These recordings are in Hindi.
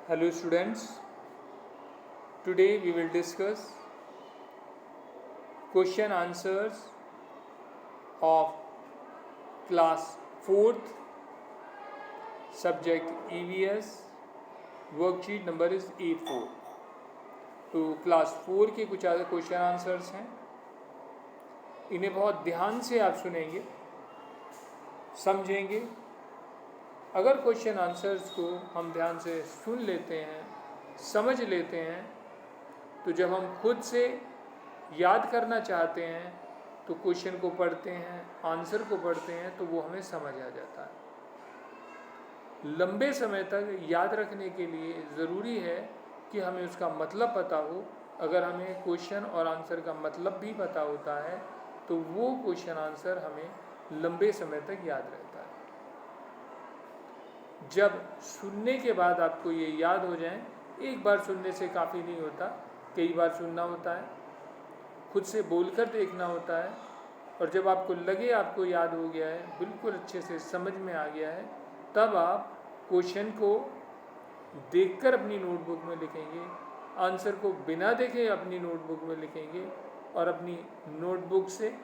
Hello students, today we will discuss question answers of class 4th subject EVS worksheet number is A4। तो क्लास 4 के कुछ क्वेश्चन आंसर्स हैं, इन्हें बहुत ध्यान से आप सुनेंगे, समझेंगे। अगर क्वेश्चन आंसर्स को हम ध्यान से सुन लेते हैं, समझ लेते हैं, तो जब हम खुद से याद करना चाहते हैं तो क्वेश्चन को पढ़ते हैं, आंसर को पढ़ते हैं, तो वो हमें समझ आ जाता है। लंबे समय तक याद रखने के लिए ज़रूरी है कि हमें उसका मतलब पता हो। अगर हमें क्वेश्चन और आंसर का मतलब भी पता होता है तो वो क्वेश्चन आंसर हमें लंबे समय तक याद रहता है। जब सुनने के बाद आपको ये याद हो जाए, एक बार सुनने से काफ़ी नहीं होता, कई बार सुनना होता है, खुद से बोलकर देखना होता है, और जब आपको लगे आपको याद हो गया है, बिल्कुल अच्छे से समझ में आ गया है, तब आप क्वेश्चन को देखकर अपनी नोटबुक में लिखेंगे, आंसर को बिना देखे अपनी नोटबुक में लिखेंगे, और अपनी नोटबुक से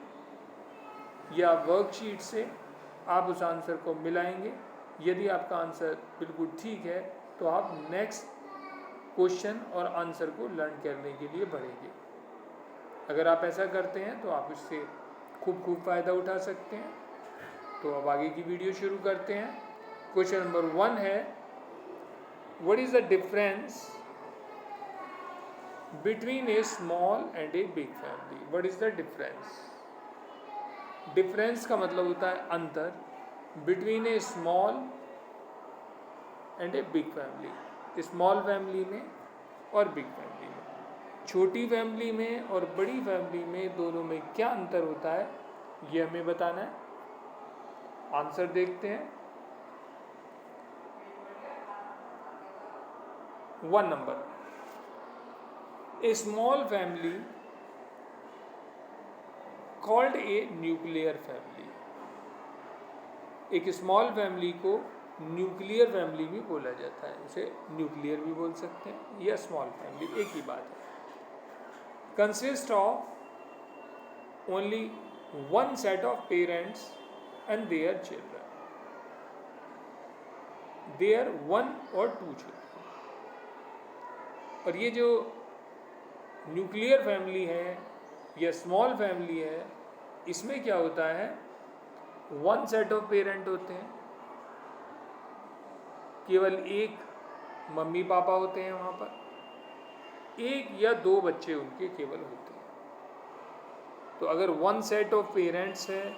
या वर्कशीट से आप उस आंसर को मिलाएंगे। यदि आपका आंसर बिल्कुल ठीक है तो आप नेक्स्ट क्वेश्चन और आंसर को लर्न करने के लिए बढ़ेंगे। अगर आप ऐसा करते हैं तो आप इससे खूब फ़ायदा उठा सकते हैं। तो अब आगे की वीडियो शुरू करते हैं। क्वेश्चन नंबर 1 है, what is the difference between A small and a big family? What is the difference? Difference का मतलब होता है अंतर, between A small and a big family, small family में और बिग फैमिली में। छोटी फैमिली में और बड़ी फैमिली में दोनों में क्या अंतर होता है, ये हमें बताना है। आंसर देखते हैं। 1 number, A small family called a nuclear family. एक स्मॉल फैमिली को न्यूक्लियर फैमिली भी बोला जाता है, उसे न्यूक्लियर भी बोल सकते हैं या स्मॉल फैमिली, एक ही बात है। Consist of only one set of parents and their children, there 1 और 2 चिल्ड्रन। और ये जो न्यूक्लियर फैमिली है या स्मॉल फैमिली है, इसमें क्या होता है, 1 सेट ऑफ पेरेंट होते हैं, केवल एक मम्मी पापा होते हैं वहाँ पर, 1 या 2 बच्चे उनके केवल होते हैं। तो अगर 1 सेट ऑफ पेरेंट्स है,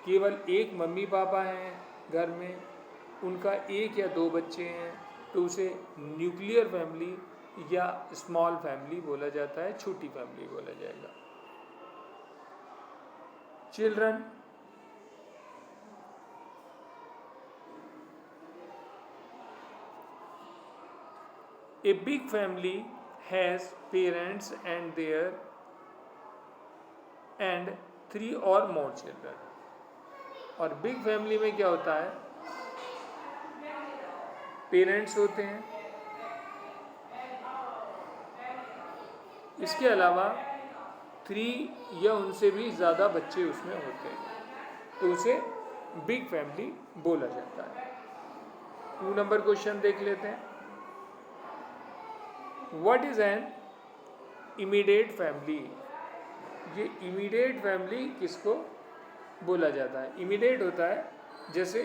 केवल एक मम्मी पापा हैं घर में, उनका 1 या 2 बच्चे हैं, तो उसे न्यूक्लियर फैमिली या स्मॉल फैमिली बोला जाता है, छोटी फैमिली बोला जाएगा। Children, a big family has parents and 3 or more children। और बिग फैमिली में क्या होता है, पेरेंट्स होते हैं, इसके अलावा 3 या उनसे भी ज़्यादा बच्चे उसमें होते हैं, तो उसे बिग फैमिली बोला जाता है। 2 नंबर क्वेश्चन देख लेते हैं। What is an immediate family? ये इमीडिएट फैमिली किसको बोला जाता है? इमीडिएट होता है जैसे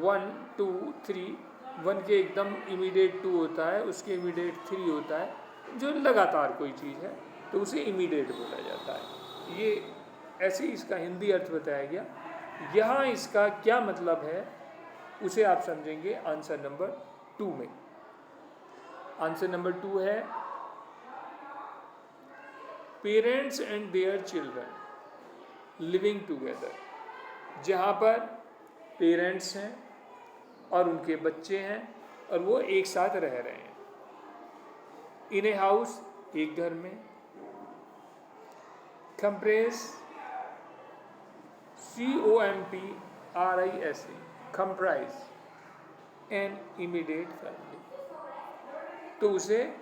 1 2 3, 1 के एकदम इमीडिएट 2 होता है, उसके इमीडिएट 3 होता है, जो लगातार कोई चीज़ है, तो उसे इमीडिएट बोला जाता है। ये ऐसे ही इसका हिंदी अर्थ बताया गया। यहाँ इसका क्या मतलब है उसे आप समझेंगे आंसर नंबर 2 में। आंसर नंबर 2 है, parents and their children living together. जहाँ पर पेरेंट्स हैं और उनके बच्चे हैं और वो एक साथ रह रहे हैं, इन ए हाउस, एक घर में। Compress, COMPRISE, comprise an immediate family. तो उसे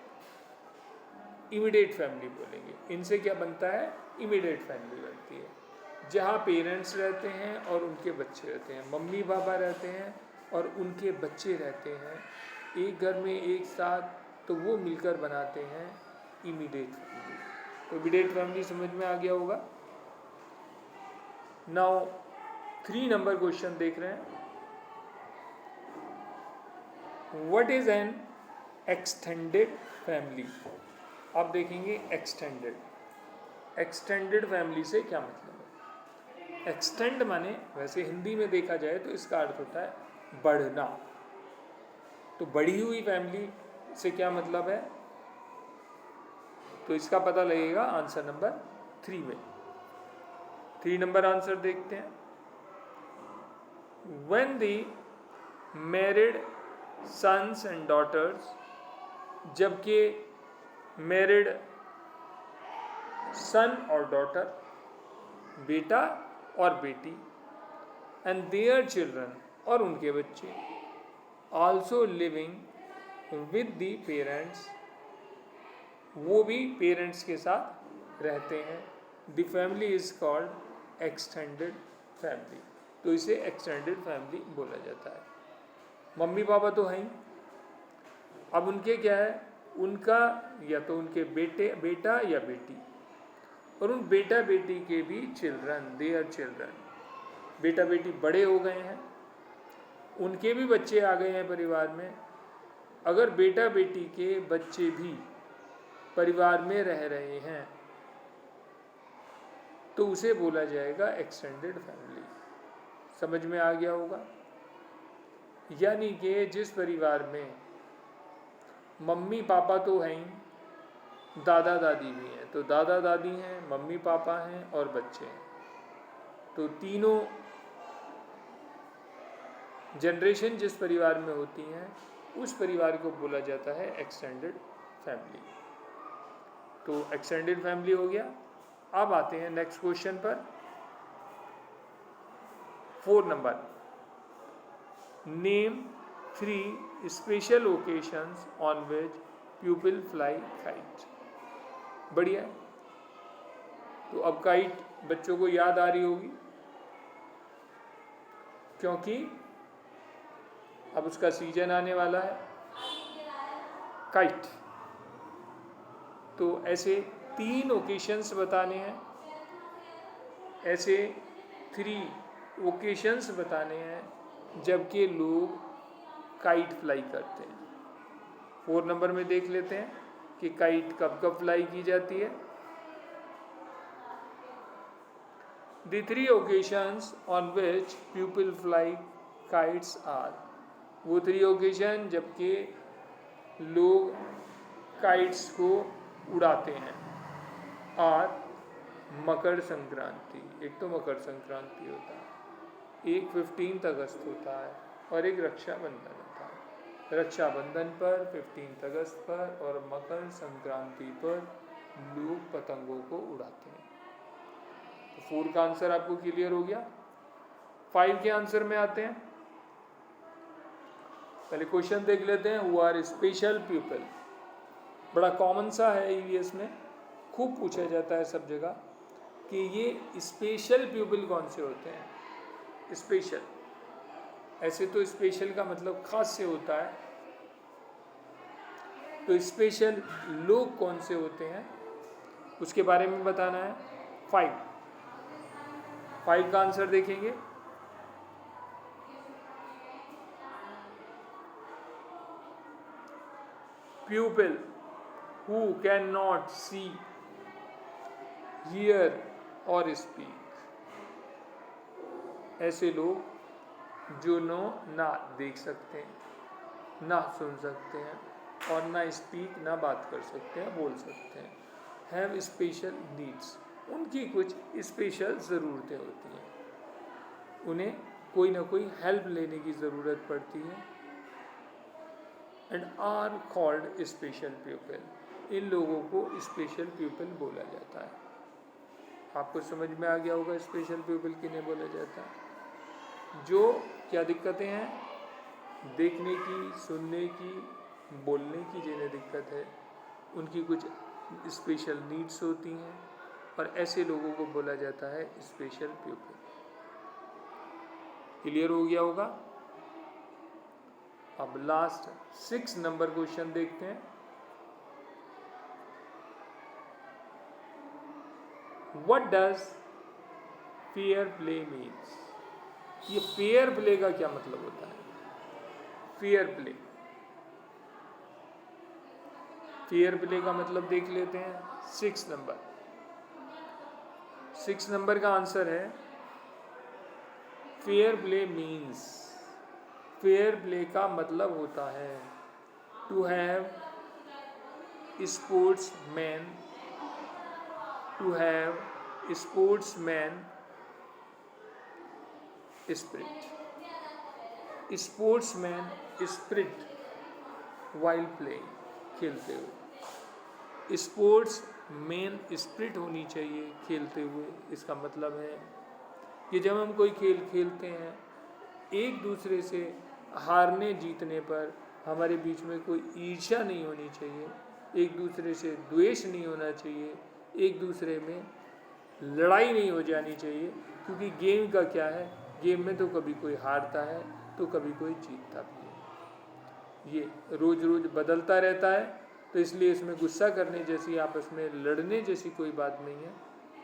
इमीडिएट फैमिली बोलेंगे। इनसे क्या बनता है? इमीडिएट फैमिली बनती है, जहाँ पेरेंट्स रहते हैं और उनके बच्चे रहते हैं, मम्मी पापा रहते हैं और उनके बच्चे रहते हैं एक घर में एक साथ, तो वो मिलकर बनाते हैं इमीडिएट फैमिली। तो इमीडिएट फैमिली समझ में आ गया होगा। नाउ 3 नंबर क्वेश्चन देख रहे हैं। What is an extended family? आप देखेंगे एक्सटेंडेड फैमिली से क्या मतलब है। एक्सटेंड माने, वैसे हिंदी में देखा जाए तो इसका अर्थ होता है बढ़ना। तो बढ़ी हुई फैमिली से क्या मतलब है, तो इसका पता लगेगा आंसर नंबर 3 में। 3 नंबर आंसर देखते हैं। When the married sons and daughters, जबकि मैरिड सन और डॉटर, बेटा और बेटी, एंड देयर चिल्ड्रन, और उनके बच्चे, also living with the parents, वो भी पेरेंट्स के साथ रहते हैं, the family is called extended family. तो इसे एक्सटेंडेड फैमिली बोला जाता है। मम्मी पापा तो हैं ही, अब उनके क्या है, उनका या तो उनके बेटा या बेटी, और उन बेटा बेटी के भी चिल्ड्रन, देयर चिल्ड्रन, बेटा बेटी बड़े हो गए हैं, उनके भी बच्चे आ गए हैं परिवार में। अगर बेटा बेटी के बच्चे भी परिवार में रह रहे हैं तो उसे बोला जाएगा एक्सटेंडेड फैमिली। समझ में आ गया होगा। यानी कि जिस परिवार में मम्मी पापा तो हैं ही, दादा दादी भी हैं, तो दादा दादी हैं, मम्मी पापा हैं और बच्चे हैं, तो तीनों जनरेशन जिस परिवार में होती हैं उस परिवार को बोला जाता है एक्सटेंडेड फैमिली। तो एक्सटेंडेड फैमिली हो गया। अब आते हैं नेक्स्ट क्वेश्चन पर। 4 number, name 3 special occasions on which people fly kite. बढ़िया। तो अब काइट बच्चों को याद आ रही होगी, क्योंकि अब उसका सीजन आने वाला है काइट। तो ऐसे 3 ओकेशंस बताने हैं, ऐसे 3 ओकेशंस बताने हैं जबकि लोग काइट फ्लाई करते हैं। 4 नंबर में देख लेते हैं कि काइट कब कब फ्लाई की जाती है। The 3 occasions on which people fly kites are, वो 3 ओकेशन जबकि लोग काइट्स को उड़ाते हैं। और मकर संक्रांति, एक तो मकर संक्रांति होता है, एक 15 अगस्त होता है, और एक रक्षाबंधन होता है। रक्षाबंधन पर, 15 अगस्त पर और मकर संक्रांति पर लोग पतंगों को उड़ाते हैं। तो 4 का आंसर आपको क्लियर हो गया। 5 के आंसर में आते हैं। पहले क्वेश्चन देख लेते हैं। हु आर स्पेशल पीपल, बड़ा कॉमन सा है ईवीएस में, खूब पूछा जाता है सब जगह कि ये स्पेशल पीपल कौन से होते हैं। स्पेशल, ऐसे तो स्पेशल का मतलब खास से होता है, तो स्पेशल लोग कौन से होते हैं उसके बारे में बताना है। 5 का आंसर देखेंगे। Pupil who cannot see, hear or speak, ऐसे लोग जो ना देख सकते हैं, ना सुन सकते हैं और ना स्पीक, ना बात कर सकते हैं, बोल सकते हैं। हैव स्पेशल नीड्स, उनकी कुछ स्पेशल ज़रूरतें होती हैं, उन्हें कोई ना कोई हेल्प लेने की ज़रूरत पड़ती है। And are called special people, इन लोगों को स्पेशल पीपल बोला जाता है। आपको समझ में आ गया होगा स्पेशल पीपल किन्हें बोला जाता है। जो क्या दिक्कतें हैं, देखने की, सुनने की, बोलने की जिन्हें दिक्कत है, उनकी कुछ स्पेशल नीड्स होती हैं, और ऐसे लोगों को बोला जाता है स्पेशल प्यूपिल। क्लियर हो गया होगा। अब लास्ट 6 नंबर क्वेश्चन देखते हैं। What does fair play means? ये फेयर प्ले का क्या मतलब होता है? फेयर प्ले, फेयर प्ले का मतलब देख लेते हैं। 6 नंबर का आंसर है fair play means, fair play का मतलब होता है to have sportsman, to have sportsman spirit, sportsman spirit while playing, खेलते हुए। स्पोर्ट्स मैन स्पिरिट होनी चाहिए खेलते हुए। इसका मतलब है कि जब हम कोई खेल खेलते हैं, एक दूसरे से हारने जीतने पर हमारे बीच में कोई ईर्ष्या नहीं होनी चाहिए, एक दूसरे से द्वेष नहीं होना चाहिए, एक दूसरे में लड़ाई नहीं हो जानी चाहिए। क्योंकि गेम का क्या है, गेम में तो कभी कोई हारता है तो कभी कोई जीतता भी है। ये रोज रोज बदलता रहता है, तो इसलिए इसमें गुस्सा करने जैसी, आपस में लड़ने जैसी कोई बात नहीं है।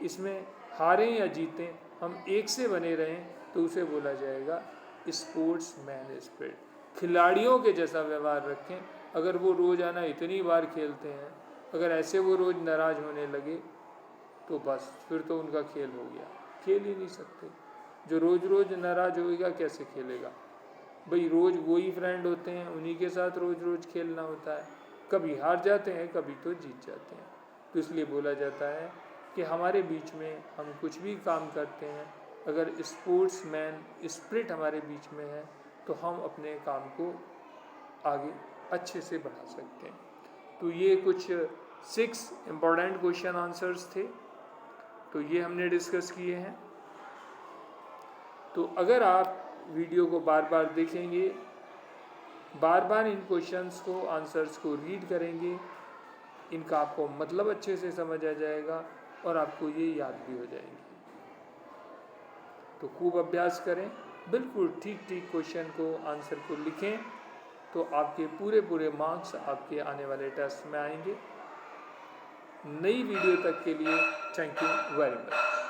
इसमें हारें या जीतें, हम एक से बने रहें तो उसे बोला जाएगा स्पोर्ट्समैन स्पिरिट। खिलाड़ियों के जैसा व्यवहार रखें। अगर वो रोज़ाना इतनी बार खेलते हैं, अगर ऐसे वो रोज़ नाराज़ होने लगे तो बस फिर तो उनका खेल हो गया, खेल ही नहीं सकते। जो रोज़ रोज़ नाराज़ होएगा कैसे खेलेगा? भाई रोज़ वही फ्रेंड होते हैं, उन्हीं के साथ रोज़ रोज़ खेलना होता है। कभी हार जाते हैं, कभी तो जीत जाते हैं। तो इसलिए बोला जाता है कि हमारे बीच में हम कुछ भी काम करते हैं, अगर स्पोर्ट्समैन स्पिरिट हमारे बीच में है तो हम अपने काम को आगे अच्छे से बढ़ा सकते हैं। तो ये कुछ 6 इम्पोर्टेंट क्वेश्चन आंसर्स थे, तो ये हमने डिस्कस किए हैं। तो अगर आप वीडियो को बार बार देखेंगे, बार बार इन क्वेश्चंस को, आंसर्स को रीड करेंगे, इनका आपको मतलब अच्छे से समझ आ जाएगा और आपको ये याद भी हो जाएंगे। तो खूब अभ्यास करें, बिल्कुल ठीक ठीक क्वेश्चन को, आंसर को लिखें, तो आपके पूरे पूरे मार्क्स आपके आने वाले टेस्ट में आएंगे। नई वीडियो तक के लिए थैंक यू वेरी मच।